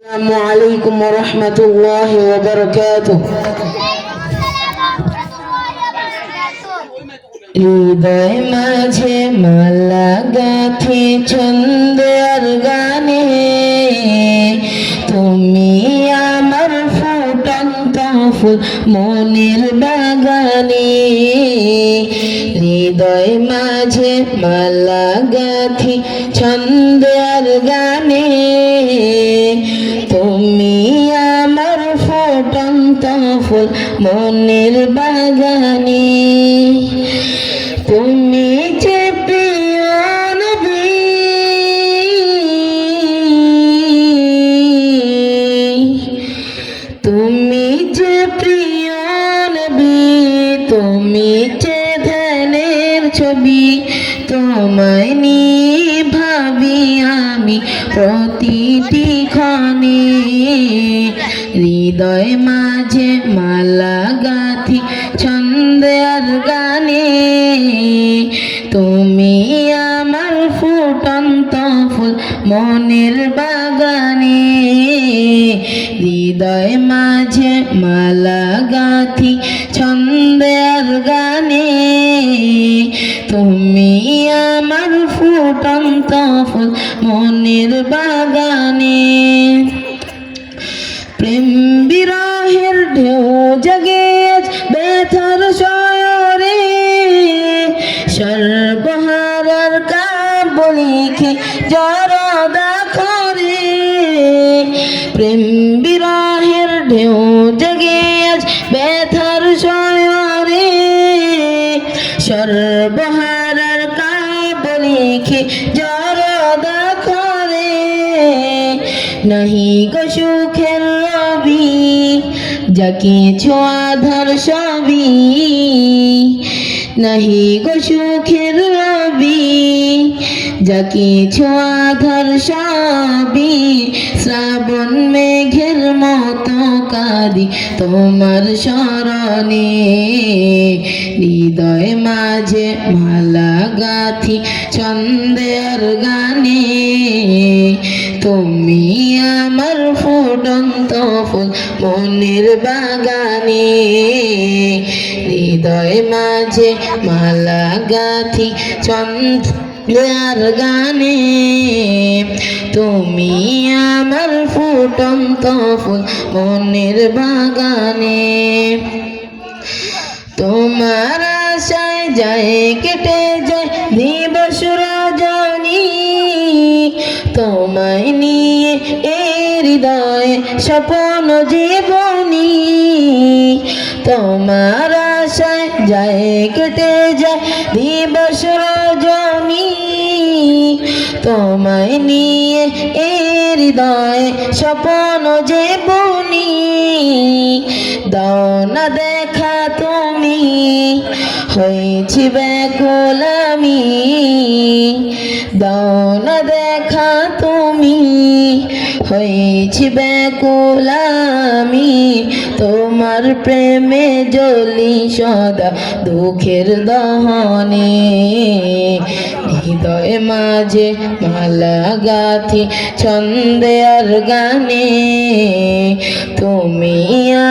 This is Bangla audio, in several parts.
السلام عليكم ورحمة الله وبركاته. হৃদয় মাঝে মালা গাঁথি ছন্দের গানে, তুমি আমার ফুটন্ত ফুল মনের বাগানে। হৃদয় মাঝে মালা গাঁথি ছন্দের গানে, তুমি আমার ফুটন্ত ফুল মনের বাগানে। তুমি যে প্রিয় নবী, তুমি যে প্রিয় নবী, তুমি যে ধ্যানের ছবি, তোমায় নিয়ে ভাবি আমি প্রতিটি ক্ষণে। হৃদয় মাঝে মালা গাঁথি ছন্দের গানে, তুমি আমার ফুটন্ত ফুল মনের বাগানে। হৃদয় মাঝে মালা গাঁথি ছন্দের গানে, তুমি আমার ফুটন্ত ফুল মনের বাগানে। প্রেম বিরহের ঢেউ জাগে আজ ব্যথার শয়রে, সর্বহারার কাব্য লিখে জরদা করে। প্রেম বিরহের ঢেউ জাগে আজ ব্যথার শয়রে, সর্বহারার কাব্য লিখে জরদা করে। নাহি গো সুখের রবি, যাকে ছোঁয়াধার সবই, নাহি গো সুখের রবি, যাকে ছোঁয়াধার সবই। শ্রাবণ মেঘের মতো কাঁদি তোমার শরণে। হৃদয় মাঝে মালা গাঁথি ছন্দের গানে, তুমি আমার ফুটন্ত ফুল মনের বাগানে। হৃদয় মাঝে মালা গাঁথি ছন্দের গানে, তুমি আমার ফুটন্ত ফুল মনের বাগানে। তোমার আশায় যায় কেটে যায় দিবস রজনী, তোমায় নিয়ে এ হৃদয়ে স্বপ্ন জীবনী। তোমার আশায় যায় কেটে যায় দিবস রজনী, তোমায় নিয়ে এ হৃদয়ে স্বপ্ন জীবনী। দাও না দেখা তুমি, হয়েছি ব্যাকুল আমি, দাও না দেখা তুমি, হয়েছি ব্যাকুল আমি। তোমার প্রেমে জ্বলি সদা দুঃখের দহনে। হৃদয় মাঝে মালা গাঁথি ছন্দের গানে, তুমি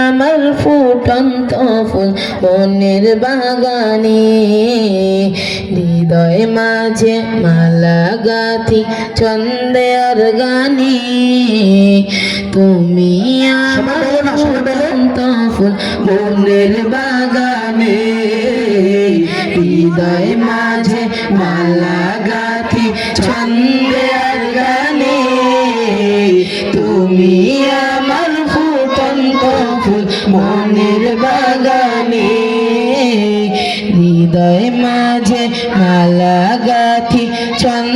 আমার ফুটন্ত ফুল মনের বাগানে। হৃদয় মাঝে মালা গাঁথি ছন্দের গানে, তুমি আমার ফুটন্ত ফুল মনের বাগানে। হৃদয় মাঝে মালা গাঁথি ছন্দের গানে, তুমি আমার ফুটন্ত ফুল মনের বাগানে। হৃদয় মাঝে মালা গাঁথি ছন্দের